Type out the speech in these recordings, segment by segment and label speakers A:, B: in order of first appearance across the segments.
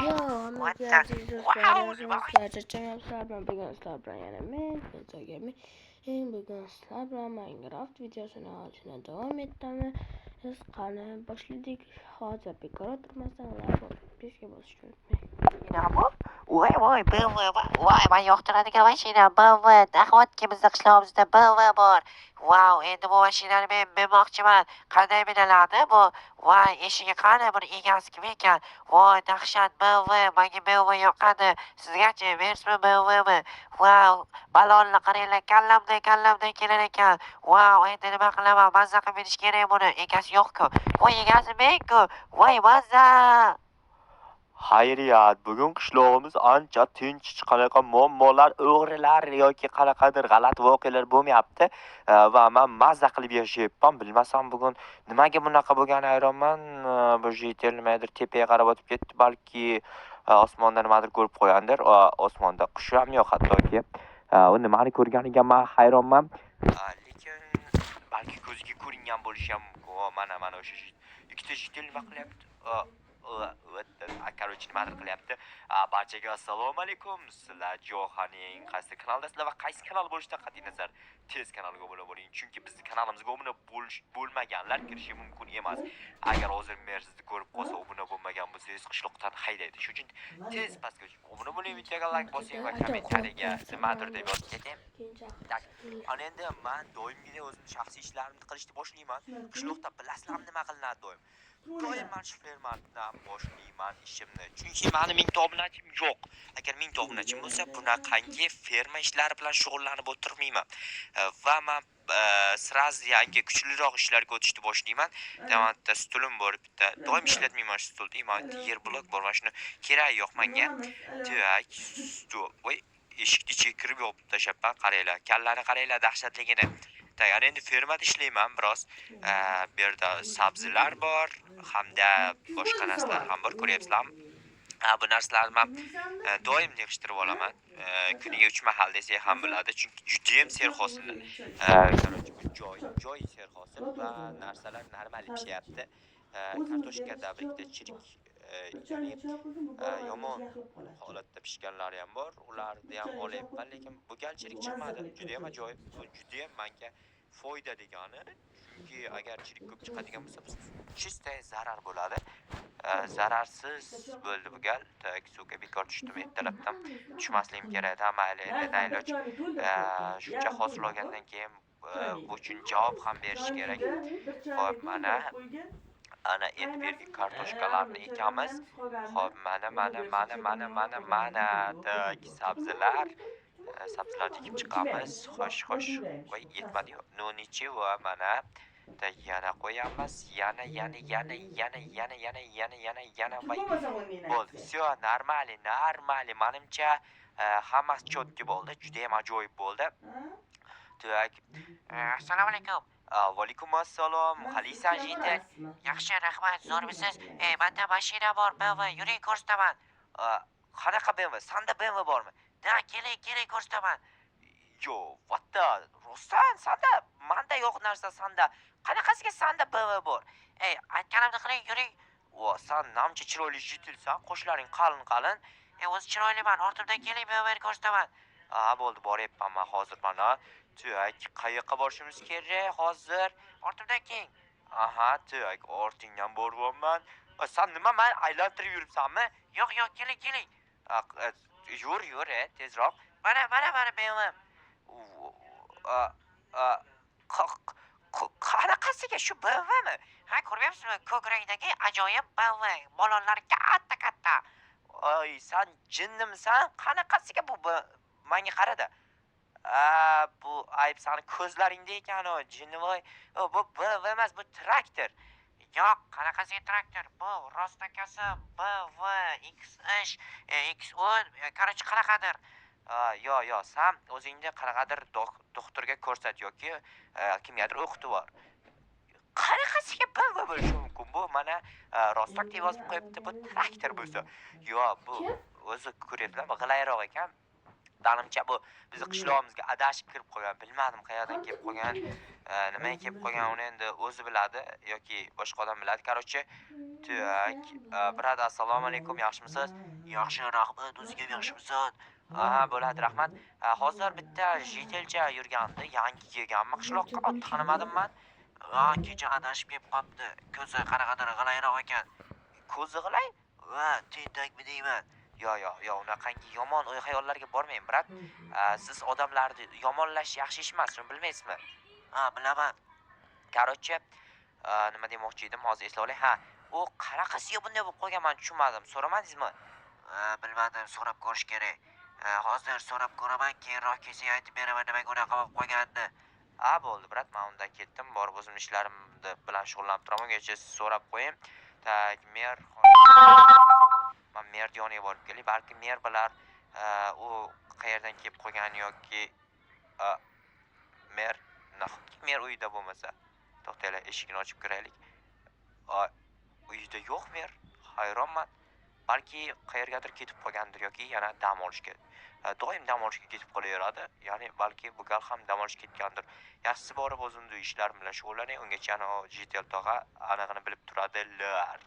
A: Yo, hammaga aziz do'stlar, sizlar charchamayapsizlar bilan bugun sizlar bilan yana men Gaming. Bugun sizlar bilan Minecraft videosini olishni davom etamiz. Qani boshladik. Hozir bekor o'tirmasdan like bosishga unutmang.
B: Voy, voy, men yoqtiradigan mashina BMW. Nahotki bizni qishlog'imizda BMW bor. Vau, endi bu mashinani men minmoqchiman. Qanday miniladi bu? Voy, eshigi qani, buni egasi kim ekan? Voy, dahshat BMW, menga BMW yoqadi. Sizgachi, Mersmi BMWmi? Vau, balonni qaranglar, kallamday kelar ekan. Vau, endi nima qilaman? Mazza qilib minish kerak buni. Egasi yo'q-ku. Voy, egasi men-ku. Voy, mazza.
C: Xayriyat, bugun qishlog'imiz ancha tinch, hech qanaqa muammolar, o'g'rilar yoki qanaqadir g'alati voqealar bo'lmayapti va men mazza qilib yashayapman. Bilmasam bugun nimaga bunaqa bo'lgani hayronman. Bu jitel nimadir tepaga qarab o'tib ketdi, balki osmonda nimadir ko'rib qo'yandir. Osmonda qush ham yo'q hattoki. U nimani ko'rganiga men hayronman. Lekin balki ko'ziga ko'ringan bo'lishi ham mumkin. Mana o'sha ikkita jitel nima qilyapti? Короче, nimadir qilyapti. Barchaga assalomu alaykum. Sizlar Johaning qaysi kanaldasizlar va qaysi kanal bo'lishidan qat'iy nazar tez kanalga obuna bo'ling. Chunki bizning kanalimizga obuna bo'lmaganlar kirishi mumkin emas. Agar hozir men sizni ko'rib qolsa, obuna bo'lmagan bo'lsangiz qishloqdan haydaydi. Shuning uchun tez pastga obuna bo'ling, videoga like bosing va kommentariyaga nimadir deb yozib keting. Tak. Ana endi men doimgidek o'zim shaxsiy ishlarimni qilishni boshlayman. Qishloqda bilasizlar nima qilinadi doim. Doim men shifrlardan boshlayman ishimni. Chunki meni 1000 obunachim yo'q. Agar 1000 obunachim bo'lsa, bunaqangi ferma ishlari bilan shug'ullanib o'tirmayman. Va men sraz yangi kuchliroq ishlarga o'tishni boshlayman. Davomda stulim bor bitta. Doim ishlatmayman shu stulni. Men yer blok bor, mana shuni kerak yo'q menga. Tak, stul. Voy, eshikni ichiga kirib yopib tashlabman, qaranglar. Kallani qaranglar, dahshatligini. Tagar endi fermada ishlayman biroz. Bu yerda sabzilar bor, hamda boshqa narsalar ham bor, ko'ryapsizlarmi? Bu narsalarni men doim yig'ishtirib olaman. Kuniga 3 mahal desak ham bo'ladi, chunki juda ham serhosil. Joy serhosil va narsalar normal pishyapti. Kartoshkada bitta chirik yomon holatda pishganlari ham bor. Ularni ham olyapman, lekin bu gal chirik chiqmadi. Juda ham ajoyib. Juda ham menga foyda degani. Chunki agar chirik ko'p chiqadigan bo'lsa, chistay zarar bo'ladi. Zararsiz bo'ldi bu gal. Suvga bekor tushdim ertalabdan. Tushmasligim kerak edi, mayli, iloj. Shuncha hosil olgandan keyin bu uchun javob ham berish kerak. Xo'p, ana endi bergi kartoshkalarni ekamiz. Xo'p, mana sabzilar. Sabzilarni ekib chiqamiz. Xo'sh. Voy, yetmadi. Nonichi va mana yana qo'yamiz. Yana voy. Bo'ldi. Всё, normali. Menimcha hammasi chotki bo'ldi. Juda ham ajoyib bo'ldi. Tak. Assalomu alaykum. Va alaykum assalom. Xalisan jitel. Yaxshi, rahmat. Zo'rmisiz? Menda mashina bor, BMW. Yuring ko'rsataman. Qanaqa BMW? Sanda BMW bormi? Da, keling ko'rsataman. Yo, vatta, rostdan sanda, menda yo'q narsa sanda. Qanaqasiga sanda BMW bor? Aytganimni qiling, yuring. Vo, sen namcha chiroyli jitilsan, qoshlaring qalin. O'zi chiroyliman. Ortimdan keling, BMWni ko'rsataman. Bo'ldi, boryapman men hozir mana. Tak, qayoqqa borishimiz kerak hozir? Ortimdan keling. Aha, tak, ortingdan boryapman. Sen nima men aylantirib yuribsanmi? Yo'q, keling. Yur, tezroq. Mana BMW. Qanaqasiga shu BMWmi? Ha, ko'ryapsizmi? Ko'k rangdagi ajoyib BMW. Balonlar katta. Oy, sen jinnimisan? Qanaqasiga bu menga qarada. Bu ayb seni ko'zlaringda ekan o, jinnivoy. Bu BMW emas, bu traktor. Yo'q, qanaqasiga traktor? Bu rostakasi BMW X10, короче, qanaqadir. Yo, sen o'zingni qanaqadir doktorga ko'rsat yoki kimgadir o'qitib bor. Qanaqasiga BMW bo'lishi mumkin? Bu mana rostak deb yozib qo'yibdi, bu traktor bo'lsa. Yo, bu o'zi ko'ryapsizlarmi? G'ilayroq ekan. Menimcha bu bizni qishlog'imizga adashib kirib qolgan. Bilmadim qayerdan kelib qolgan, nimaga kelib qolgan uni endi o'zi biladi yoki boshqa odam biladi. Короче, tak, brat, assalomu alaykum, yaxshimisiz? Yaxshi, rahmat. O'zingam yaxshimisan? Aha, bo'ladi, rahmat. Hozir bitta jitelcha yurgandi, yangi kelganmi qishloqqa, tanimadim men. Kecha adashib kelib qolibdi. Ko'zi qaraqadir g'ilayroq ekan. Ko'zi g'ilay? Va, tentakmi deyman. Yo, unaqangi yomon o'y xayollarga bormang, brat. Siz odamlarni yomonlash yaxshi ish emas, shuni bilmaysizmi? Ha, bilaman. Короче, nima demoqchi edim, hozir eslab olay. Ha, u qanaqasiga bunday bo'lib qolgan, men tushunmadim. So'ramadingizmi? Bilmadim, so'rab ko'rish kerak. Hozir so'rab ko'raman, keyinroq kelsak aytib beraman nimaga unaqa bo'lib qolganini. Bo'ldi, brat, men undan ketdim. Borib o'zim ishlarim bilan shug'ullanib turaman. Ungacha siz so'rab qo'ying. Tak, mer. Men merni yoniga borib kelay. Balki mer bilar, u qayerdan kelib qolgan yoki mer, nahotki mer uyda bo'lmasa. To'xtaylik, eshikni ochib kiraylik. Uyda yo'q mer. Hayronman. Balki qayergadir ketib qolgandir yoki yana dam olishga. Doim dam olishga ketib qolaveradi. Ya'ni balki bu gal ham dam olishga ketgandir. Yaxshisi borib o'zimning ishlarim bilan shug'ullaning. Ungacha ana Jitel tog'a anig'ini bilib turadilar.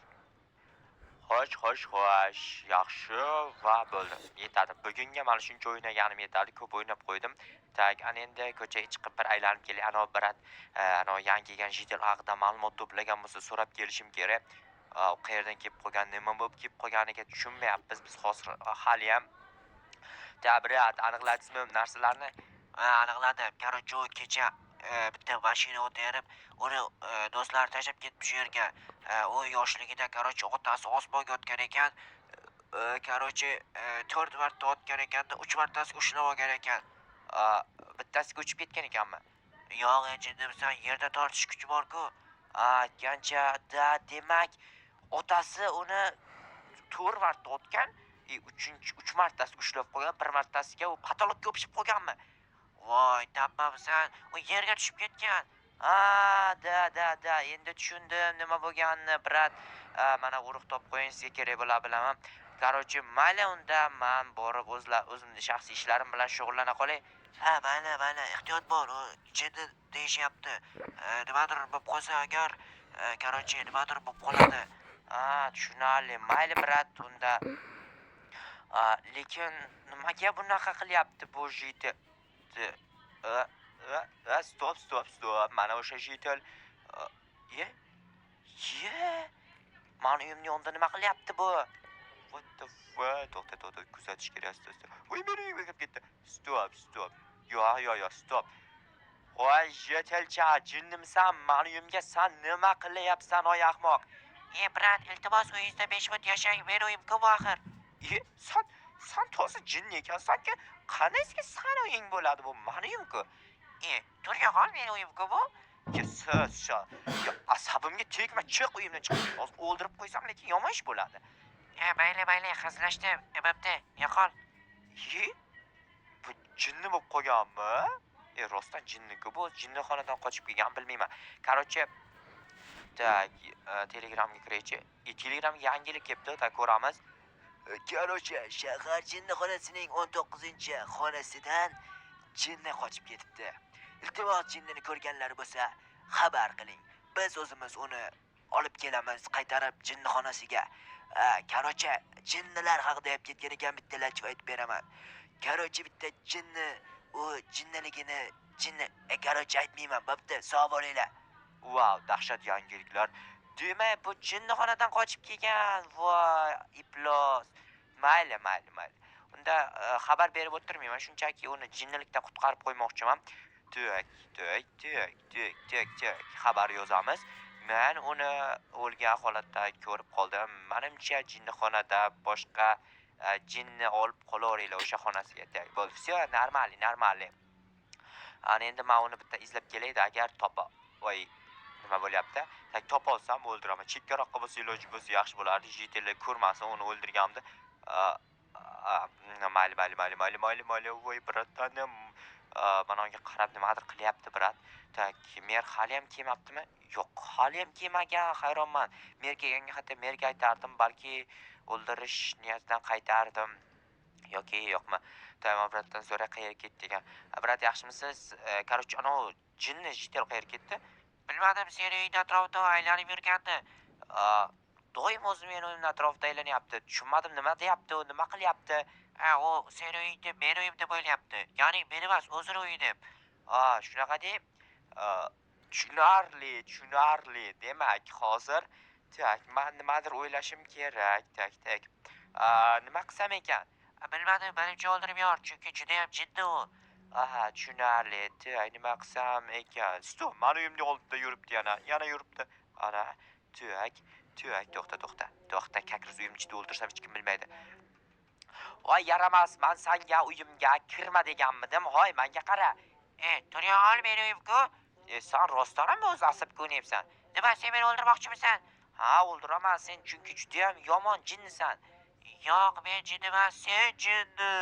C: Xo'sh, yaxshi va bo'ldi. Yetadi. Bugunga mana shuncha o'ynaganim yetadi. Ko'p o'ynab qo'ydim. Tak, ana endi ko'chaga chiqib bir aylanib kelay. Ana brat, ana yangi kelgan Jitel haqida ma'lumot to'plagan bo'lsa, so'rab kelishim kerak. Qayerdan kelib qolgan, nima bo'lib kelib qolganiga tushunmayapmiz. Biz hozir hali ham brat, aniqladingizmi narsalarni? Aniqladim. Короче, kecha bitta mashina o'tayotib, uni do'stlari tashlab ketib shu yerga. U yoshligida короче otasi osmonga otgan ekan. Короче, 4 marta otgan ekanda, 3 martasiga ushlab olgan ekan. Bittasiga uchib ketgan ekanmi? Yo'q, jinnim, sen yerda tortish kuchi bor-ku. Aytgancha, demak, otasi uni 4 marta otgan, 3 martasiga ushlab qo'ygan, 1 martasiga u patologga o'pishib qolganmi? Voy, tapmabsan, u yerga tushib ketgan. Da, endi tushundim nima bo'lganini, brat. Mana urug' topib qo'ying, sizga kerak bo'la bilaman. Короче, mayli unda men borib o'zimning shaxsiy ishlarim bilan shug'ullana qolay. Mayli, ehtiyot bo'l, u jinni deyishyapti. Nimadir bo'lib qolsa agar, короче, nimadir bo'lib qoladi. Tushunarli. Mayli, brat, unda. Lekin nimaga bunaqa qilyapti bu Jitel? Stop. Mana o'sha Jitel. Mani uyimning yonida nima qilyapti bu? What the fuck? To'xta, kuzatish kerak. Voy, meni uyimga kirib ketdi. Stop. Yo, stop. Voy, Jitelcha, jinnimsan, mani uyimga sen nima qilyapsan, oy ahmoq? Brat, iltimos uyingizda 5 minut yashang, meni uyim kim axir? Sen to'g'ri jinn ekansan-ku, qanaqasiga sen uying bo'ladi, bu meni uyim-ku. Turga qol, meni uyim-ku bu. Asabimga tegma, chiq uyimdan chiq. Hozir o'ldirib qo'ysam, lekin yomon ish bo'ladi. Mayli, hazillashdim. Bo'pti, yo'qol. Bu jinni bo'lib qolganmi? Rostdan jinni-ku bu, jinnixonadan qochib kelgan, bilmayman. Короче, tak, Telegramga kiraychi. Telegramga yangilik kelibdi, tak ko'ramiz. Короче, shahar jinnixonasining 19-xonasidan jinni qochib ketibdi. Iltimos, jinnini ko'rganlar bo'lsa, xabar qiling. Biz o'zimiz uni olib kelamiz, qaytarib jinnixonasiga. Короче, jinnilar haqida gap ketgan ekan, bitta lachva aytib beraman. Короче, bitta jinni, u jinniligini, короче, aytmayman, bo'pti, sog' bo'linglar. Wow, dahshat yangiliklar. Demak, bu jinnixonadan qochib kelgan. Voy, iplos. Mayli. Unda xabar berib o'tirmayman, shunchaki uni jinnilikdan qutqarib qo'ymoqchiman. Tak. Xabar yozamiz. Men uni o'lgan holatda ko'rib qoldim. Menimcha jinnixonada boshqa jinni olib qolaveringlar o'sha xonasiga. Tak, bo'ldi. Всё, normal. Ana endi men uni bitta izlab kelaydi, agar voy, nima bo'lyapti? Tak, topolsam o'ldiraman. Chekkaroqqa bo'lsa iloji bo'lsa yaxshi bo'lardi. Jitellar ko'rmasa uni o'ldirgandim. Mayli, voy bratanim. Mana unga qarab nimadir qilyapti, brat. Tak, mer hali ham kelmabdimi? Yo'q, hali ham kelmagan, hayronman. Mer kelganga hatto merga aytardim, balki o'ldirish niyatidan qaytardim. yoki yo'qmi? Tamam, bratdan so'ra qayerga ketdi degan. Brat, yaxshimisiz? Короче, anavi jinni jitel qayerga ketdi? Bilmadim, seni uyning atrofida aylanib yurgandi. Doim o'zi meni uyimni atrofida aylanyapti. Tushunmadim, nima deyapti u, nima qilyapti? U seni uying deb meni uyim deb o'ylayapti. Ya'ni meni emas, o'zini uyi deb. Shunaqa deb. Tushunarli. Demak, hozir men nimadir o'ylashim kerak. Nima qilsam ekan? Bilmadim, menimcha o'ldirib yor, chunki judayam jiddiy u. Tushunarli. Nima qilsam ekan? Stop, meni uyimning oldida yuribdi yana yuribdi. Ana, to'xta, kakriz uyimni ichida o'ldirsam hech kim bilmaydi. Voy, yaramas, men senga uyimga kirma deganmidim. Hoy, menga qara. Turya ol meni uyimga. Sen rostdan ham o'z asab ko'nyapsan. Nima, sen meni o'ldirmoqchimisan? Ha, o'ldiraman sen, chunki judayam yomon jinnisan. Yo'q, men jinni emas, sen jinni.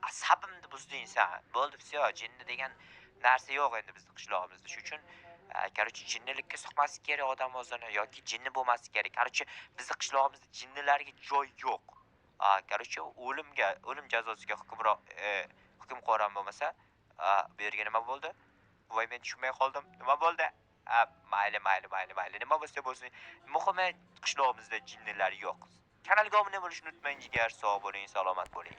C: Asabimni buzding sen. Bo'ldi, всё, jinni degan narsa yo'q endi bizning qishlog'imizda. Shuning uchun короче, jinnilikka so'qmaslik kerak odam o'zini yoki jinni bo'lmaslik kerak. Короче, bizning qishlog'imizda jinnilarga joy yo'q. Короче, o'lim jazosiga hukmqo'ran bo'lmasa, bu yerga nima bo'ldi? Voy, men tushunmay qoldim. Nima bo'ldi? Mayli. Nima bo'lsa bo'lsin. Muhimi qishlog'imizda jinnilar yo'q. Kanalga obuna bo'lishni unutmang, jigar. Sog' bo'ling, salomat bo'ling.